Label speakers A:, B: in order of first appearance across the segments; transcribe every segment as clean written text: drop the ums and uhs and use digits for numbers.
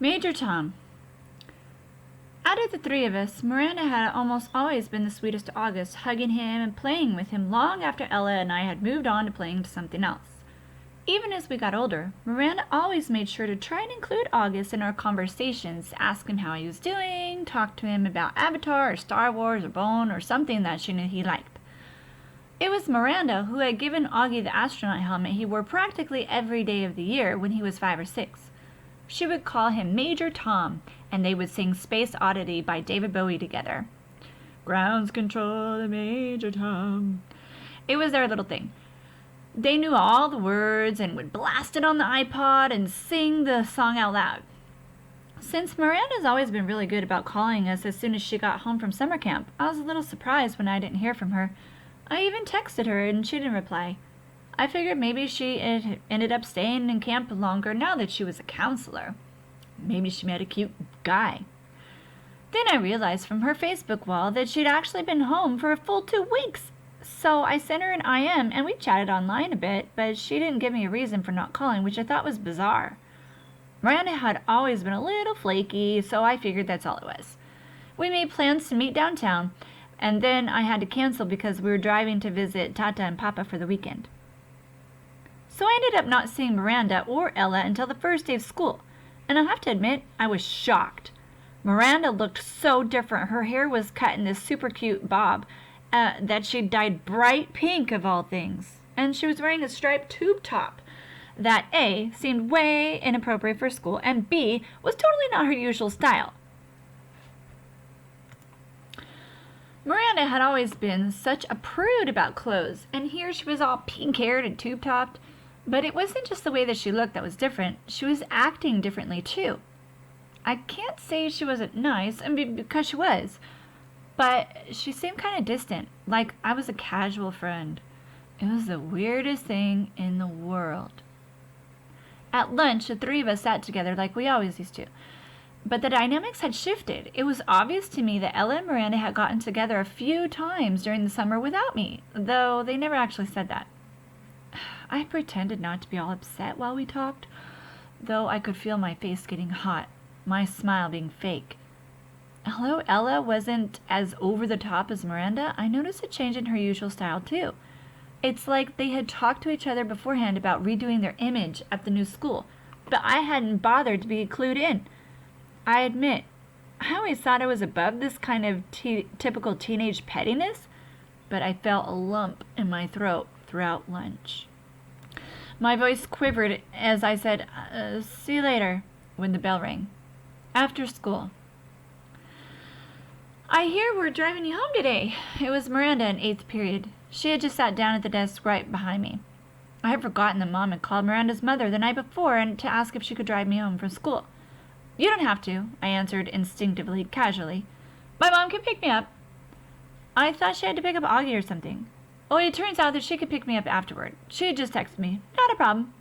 A: Major Tom. Out of the three of us, Miranda had almost always been the sweetest to August, hugging him and playing with him long after Ella and I had moved on to playing to something else. Even as we got older, Miranda always made sure to try and include August in our conversations, ask him how he was doing, talk to him about Avatar or Star Wars or Bone or something that she knew he liked. It was Miranda who had given Augie the astronaut helmet he wore practically every day of the year when he was 5 or 6. She would call him Major Tom, and they would sing Space Oddity by David Bowie together. Grounds control to Major Tom. It was their little thing. They knew all the words and would blast it on the iPod and sing the song out loud. Since Miranda's always been really good about calling us as soon as she got home from summer camp, I was a little surprised when I didn't hear from her. I even texted her and she didn't reply. I figured maybe she ended up staying in camp longer now that she was a counselor. Maybe she met a cute guy. Then I realized from her Facebook wall that she'd actually been home for a full 2 weeks. So I sent her an IM and we chatted online a bit, but she didn't give me a reason for not calling, which I thought was bizarre. Miranda had always been a little flaky, so I figured that's all it was. We made plans to meet downtown, and then I had to cancel because we were driving to visit Tata and Papa for the weekend. So I ended up not seeing Miranda or Ella until the first day of school, and I'll have to admit, I was shocked. Miranda looked so different. Her hair was cut in this super cute bob that she dyed bright pink of all things, and she was wearing a striped tube top that A, seemed way inappropriate for school, and B, was totally not her usual style. Miranda had always been such a prude about clothes, and here she was all pink-haired and tube-topped. But it wasn't just the way that she looked that was different. She was acting differently, too. I can't say she wasn't nice, because she was, but she seemed kind of distant, like I was a casual friend. It was the weirdest thing in the world. At lunch, the three of us sat together like we always used to. But the dynamics had shifted. It was obvious to me that Ella and Miranda had gotten together a few times during the summer without me, though they never actually said that. I pretended not to be all upset while we talked, though I could feel my face getting hot, my smile being fake. Although Ella wasn't as over-the-top as Miranda, I noticed a change in her usual style, too. It's like they had talked to each other beforehand about redoing their image at the new school, but I hadn't bothered to be clued in. I admit, I always thought I was above this kind of typical teenage pettiness, but I felt a lump in my throat throughout lunch. My voice quivered as I said, see you later, when the bell rang. After school. I hear we're driving you home today. It was Miranda in 8th period. She had just sat down at the desk right behind me. I had forgotten that Mom had called Miranda's mother the night before and to ask if she could drive me home from school. You don't have to, I answered instinctively, casually. My mom can pick me up. I thought she had to pick up Augie or something. Oh, it turns out that she could pick me up afterward. She had just texted me. Not a problem.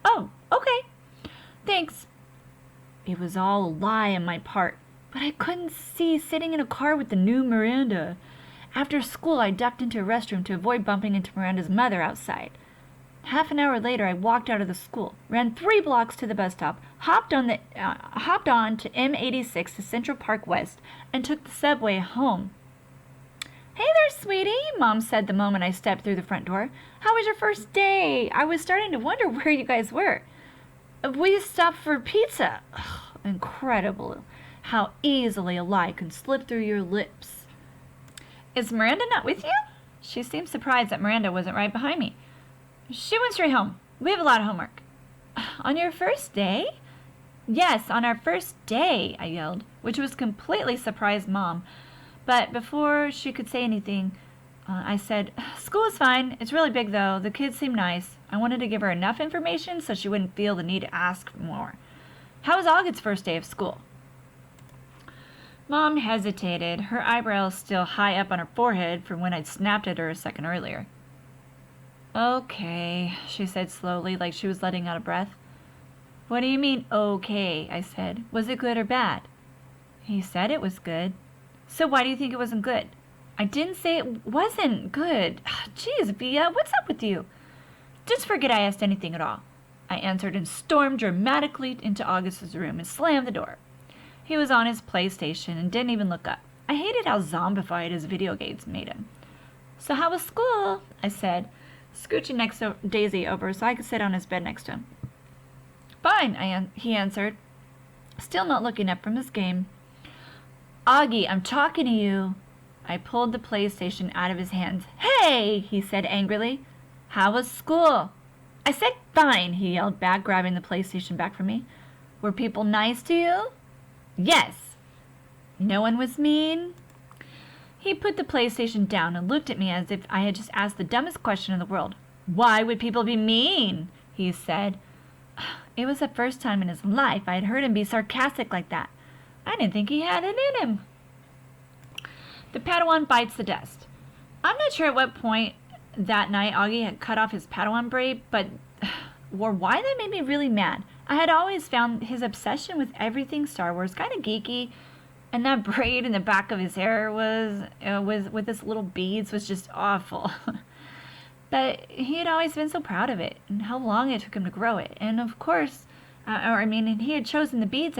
A: Oh, okay. Thanks. It was all a lie on my part, but I couldn't see sitting in a car with the new Miranda. After school, I ducked into a restroom to avoid bumping into Miranda's mother outside. Half an hour later, I walked out of the school, ran 3 blocks to the bus stop, hopped on to M86 to Central Park West, and took the subway home. Hey there, sweetie, Mom said the moment I stepped through the front door. How was your first day? I was starting to wonder where you guys were. We stopped for pizza. Ugh, incredible how easily a lie can slip through your lips. Is Miranda not with you? She seemed surprised that Miranda wasn't right behind me. She went straight home. We have a lot of homework. On your first day? Yes, on our first day, I yelled, which was completely surprised Mom. But before she could say anything, I said, School is fine. It's really big, though. The kids seem nice. I wanted to give her enough information so she wouldn't feel the need to ask for more. How was August's first day of school? Mom hesitated, her eyebrows still high up on her forehead from when I'd snapped at her a second earlier. Okay, she said slowly, like she was letting out a breath. What do you mean, okay? I said. Was it good or bad? He said it was good. So why do you think it wasn't good? I didn't say it wasn't good. Jeez, Via, what's up with you? Just forget I asked anything at all. I answered and stormed dramatically into August's room and slammed the door. He was on his PlayStation and didn't even look up. I hated how zombified his video games made him. "So how was school?" I said, scooching next to Daisy over so I could sit on his bed next to him. "Fine," he answered, still not looking up from his game. "Augie, I'm talking to you." I pulled the PlayStation out of his hands. "Hey," he said angrily. "How was school?" "I said fine," he yelled back, grabbing the PlayStation back from me. "Were people nice to you?" "Yes." "No one was mean?" He put the PlayStation down and looked at me as if I had just asked the dumbest question in the world. "Why would people be mean?" he said. It was the first time in his life I had heard him be sarcastic like that. I didn't think he had it in him. The Padawan bites the dust. I'm not sure at what point that night Augie had cut off his Padawan braid, or why that made me really mad. I had always found his obsession with everything Star Wars kind of geeky, and that braid in the back of his hair with his little beads was just awful. But he had always been so proud of it, and how long it took him to grow it. And of course, he had chosen the beads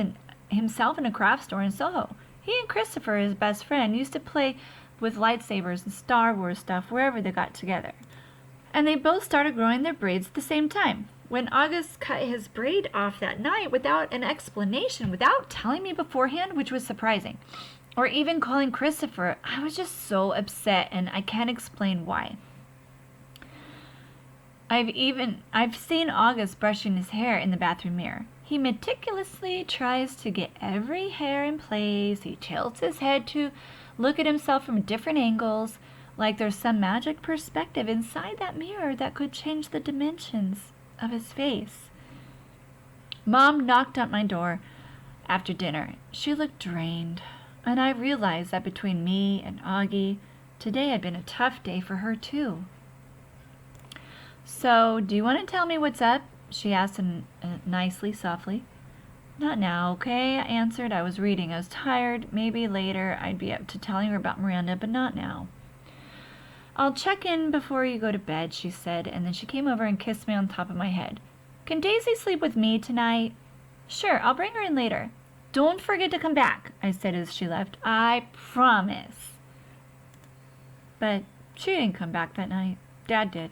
A: himself in a craft store in Soho. He and Christopher, his best friend, used to play with lightsabers and Star Wars stuff wherever they got together. And they both started growing their braids at the same time. When August cut his braid off that night without an explanation, without telling me beforehand, which was surprising, or even calling Christopher, I was just so upset, and I can't explain why. I've seen August brushing his hair in the bathroom mirror. He meticulously tries to get every hair in place. He tilts his head to look at himself from different angles, like there's some magic perspective inside that mirror that could change the dimensions of his face. Mom knocked at my door after dinner. She looked drained, and I realized that between me and Augie, today had been a tough day for her too. "So, do you want to tell me what's up?" she asked nicely, softly. "Not now, okay?" I answered. I was reading. I was tired. Maybe later I'd be up to telling her about Miranda, but not now. "I'll check in before you go to bed," she said, and then she came over and kissed me on top of my head. "Can Daisy sleep with me tonight?" "Sure, I'll bring her in later." "Don't forget to come back," I said as she left. "I promise." But she didn't come back that night. Dad did.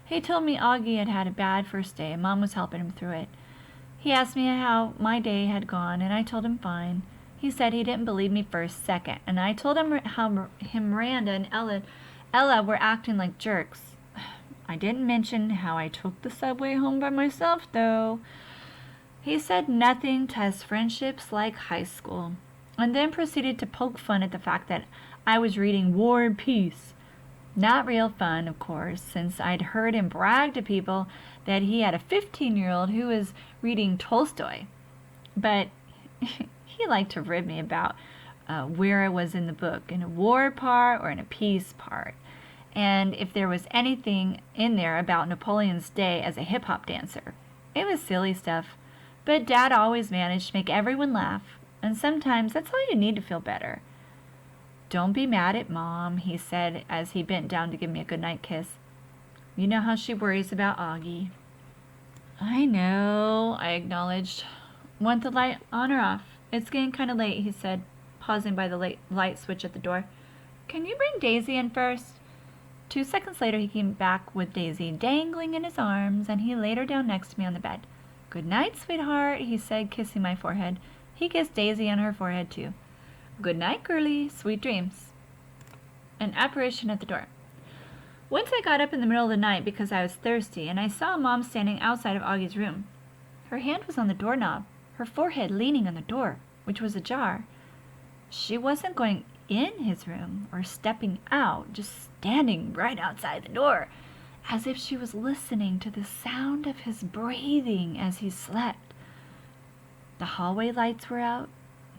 A: He told me Augie had had a bad first day and Mom was helping him through it. He asked me how my day had gone, and I told him fine. He said he didn't believe me for a second, and I told him how Miranda and Ella were acting like jerks. I didn't mention how I took the subway home by myself, though. He said nothing tests friendships like high school, and then proceeded to poke fun at the fact that I was reading War and Peace. Not real fun, of course, since I'd heard him brag to people that he had a 15-year-old who was reading Tolstoy. But he liked to rib me about where I was in the book, in a war part or in a peace part, and if there was anything in there about Napoleon's day as a hip-hop dancer. It was silly stuff, but Dad always managed to make everyone laugh, and sometimes that's all you need to feel better. "Don't be mad at Mom," he said as he bent down to give me a goodnight kiss. "You know how she worries about Augie." "I know," I acknowledged. "Want the light on or off?" "It's getting kind of late," he said, pausing by the light switch at the door. "Can you bring Daisy in first?" 2 seconds later he came back with Daisy dangling in his arms, and he laid her down next to me on the bed. "Good night, sweetheart," he said, kissing my forehead. He kissed Daisy on her forehead too. "Good night, girlie. Sweet dreams." An apparition at the door. Once I got up in the middle of the night because I was thirsty, and I saw Mom standing outside of Augie's room. Her hand was on the doorknob, her forehead leaning on the door, which was ajar. She wasn't going in his room or stepping out, just standing right outside the door, as if she was listening to the sound of his breathing as he slept. The hallway lights were out.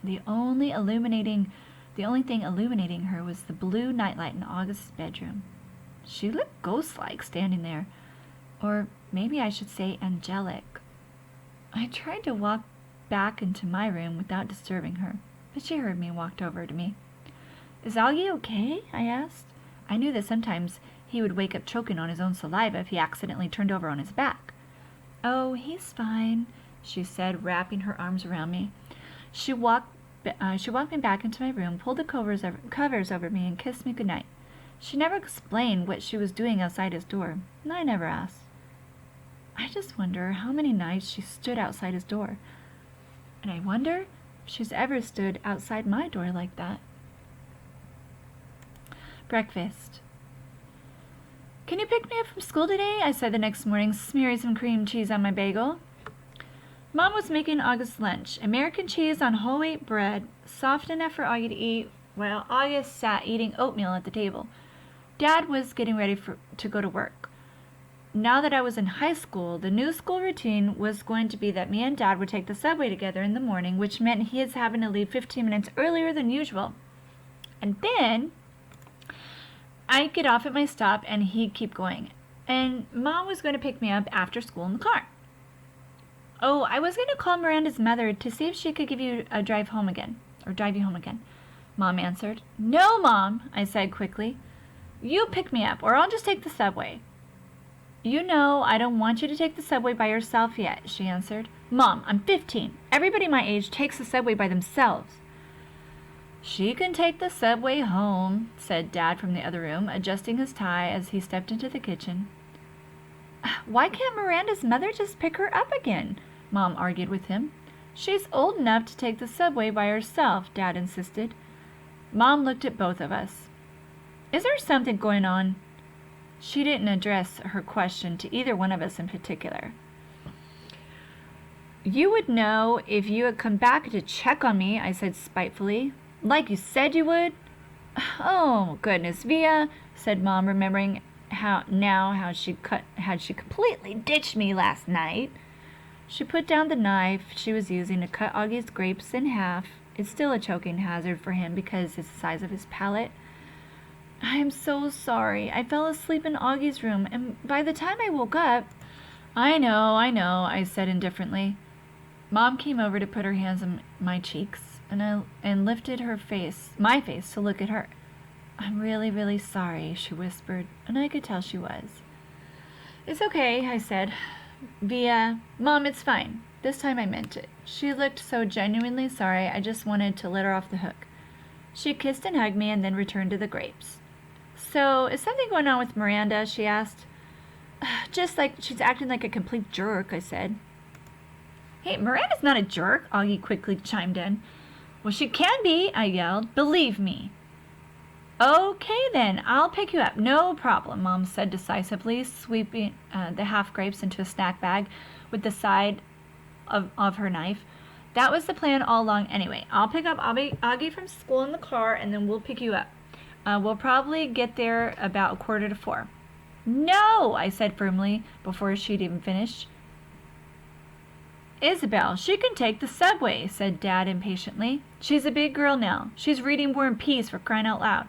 A: The only thing illuminating her was the blue nightlight in August's bedroom. She looked ghost-like standing there, or maybe I should say angelic. I tried to walk back into my room without disturbing her, but she heard me and walked over to me. "Is Augie okay?" I asked. I knew that sometimes he would wake up choking on his own saliva if he accidentally turned over on his back. "Oh, he's fine," she said, wrapping her arms around me. She walked me back into my room, pulled the covers over me, and kissed me goodnight. She never explained what she was doing outside his door, and I never asked. I just wonder how many nights she stood outside his door. And I wonder if she's ever stood outside my door like that. Breakfast. "Can you pick me up from school today?" I said the next morning, smearing some cream cheese on my bagel. Mom was making August's lunch, American cheese on whole wheat bread, soft enough for Augie to eat, while August sat eating oatmeal at the table. Dad was getting ready to go to work. Now that I was in high school, the new school routine was going to be that me and Dad would take the subway together in the morning, which meant he was having to leave 15 minutes earlier than usual. And then I'd get off at my stop and he'd keep going. And Mom was going to pick me up after school in the car. "Oh, I was going to call Miranda's mother to see if she could give you a drive you home again," Mom answered. "No, Mom," I said quickly. "You pick me up, or I'll just take the subway." "You know I don't want you to take the subway by yourself yet," she answered. "Mom, I'm 15. Everybody my age takes the subway by themselves." "She can take the subway home," said Dad from the other room, adjusting his tie as he stepped into the kitchen. "Why can't Miranda's mother just pick her up again?" Mom argued with him. "She's old enough to take the subway by herself," Dad insisted. Mom looked at both of us. "Is there something going on?" She didn't address her question to either one of us in particular. "You would know if you had come back to check on me," I said spitefully. "Like you said you would." "Oh, goodness, Via," said Mom, remembering how she completely ditched me last night. She put down the knife she was using to cut Augie's grapes in half. It's still a choking hazard for him because it's the size of his palate. "I am so sorry. I fell asleep in Augie's room, and by the time I woke up—" I know, I said indifferently. Mom came over to put her hands on my cheeks and lifted my face to look at her. "I'm really, really sorry," she whispered, and I could tell she was. "It's okay," I said. Mom, it's fine. This time I meant it." She looked so genuinely sorry, I just wanted to let her off the hook. She kissed and hugged me and then returned to the grapes. "So, is something going on with Miranda?" she asked. "Just like she's acting like a complete jerk," I said. "Hey, Miranda's not a jerk," Augie quickly chimed in. "Well, she can be," I yelled. "Believe me." "Okay, then. I'll pick you up. No problem," Mom said decisively, sweeping the half grapes into a snack bag with the side of her knife. "That was the plan all along anyway. I'll pick up Augie from school in the car, and then we'll pick you up. We'll probably get there about 3:45. "No," I said firmly before she'd even finished. "Isabel, she can take the subway," said Dad impatiently. "She's a big girl now. She's reading War and Peace, for crying out loud."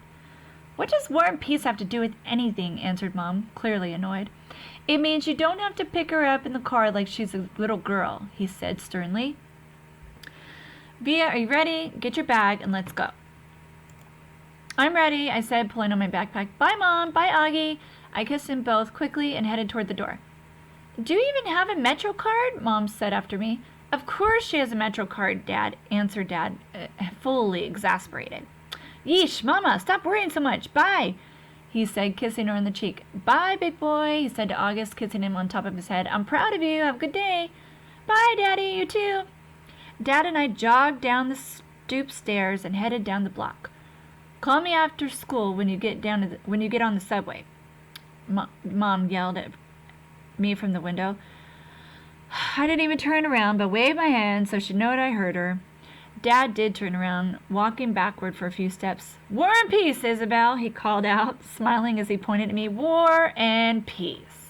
A: "What does War and Peace have to do with anything?" answered Mom, clearly annoyed. "It means you don't have to pick her up in the car like she's a little girl," he said sternly. "Via, are you ready? Get your bag and let's go." "I'm ready," I said, pulling on my backpack. "Bye, Mom. Bye, Augie." I kissed them both quickly and headed toward the door. "Do you even have a Metro card?" Mom said after me. "Of course she has a Metro card," answered Dad, fully exasperated. "Yeesh, Mama, stop worrying so much. Bye," he said, kissing her on the cheek. "Bye, big boy," he said to August, kissing him on top of his head. "I'm proud of you. Have a good day." "Bye, Daddy. You too." Dad and I jogged down the stoop stairs and headed down the block. "Call me after school when you get on the subway," Mom yelled at me from the window. I didn't even turn around, but waved my hand so she'd know I heard her. Dad did turn around, walking backward for a few steps. "War and Peace, Isabel," he called out, smiling as he pointed at me. "War and Peace."